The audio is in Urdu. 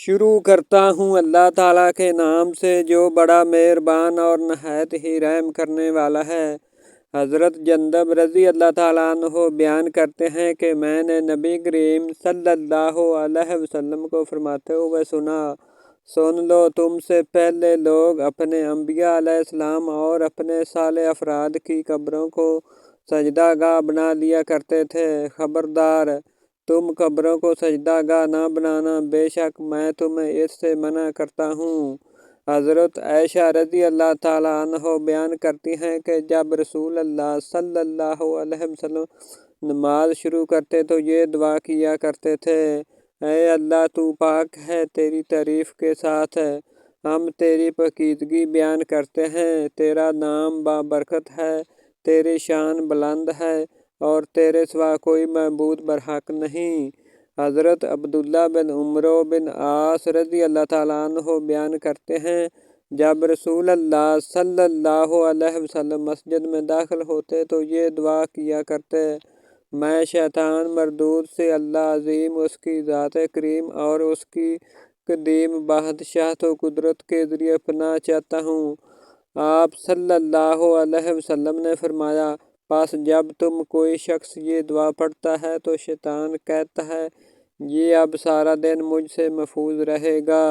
شروع کرتا ہوں اللہ تعالیٰ کے نام سے جو بڑا مہربان اور نہایت ہی رحم کرنے والا ہے۔ حضرت جندب رضی اللہ تعالیٰ عنہ بیان کرتے ہیں کہ میں نے نبی کریم صلی اللہ علیہ وسلم کو فرماتے ہوئے سنا، سن لو تم سے پہلے لوگ اپنے انبیاء علیہ السلام اور اپنے صالح افراد کی قبروں کو سجدہ گاہ بنا لیا کرتے تھے، خبردار تم قبروں کو سجدہ گاہ نہ بنانا، بے شک میں تمہیں اس سے منع کرتا ہوں۔ حضرت عائشہ رضی اللہ تعالیٰ عنہ بیان کرتی ہیں کہ جب رسول اللہ صلی اللہ علیہ وسلم نماز شروع کرتے تو یہ دعا کیا کرتے تھے، اے اللہ تو پاک ہے، تیری تعریف کے ساتھ ہم تیری پاکیزگی بیان کرتے ہیں، تیرا نام بابرکت ہے، تیری شان بلند ہے اور تیرے سوا کوئی معبود برحق نہیں۔ حضرت عبداللہ بن عمرو بن عاص رضی اللہ تعالیٰ عنہ بیان کرتے ہیں، جب رسول اللہ صلی اللہ علیہ وسلم مسجد میں داخل ہوتے تو یہ دعا کیا کرتے، میں شیطان مردود سے اللہ عظیم، اس کی ذات کریم اور اس کی قدیم بادشاہت و قدرت کے ذریعے پناہ چاہتا ہوں۔ آپ صلی اللہ علیہ وسلم نے فرمایا، پس جب تم کوئی شخص یہ دعا پڑھتا ہے تو شیطان کہتا ہے، یہ اب سارا دن مجھ سے محفوظ رہے گا۔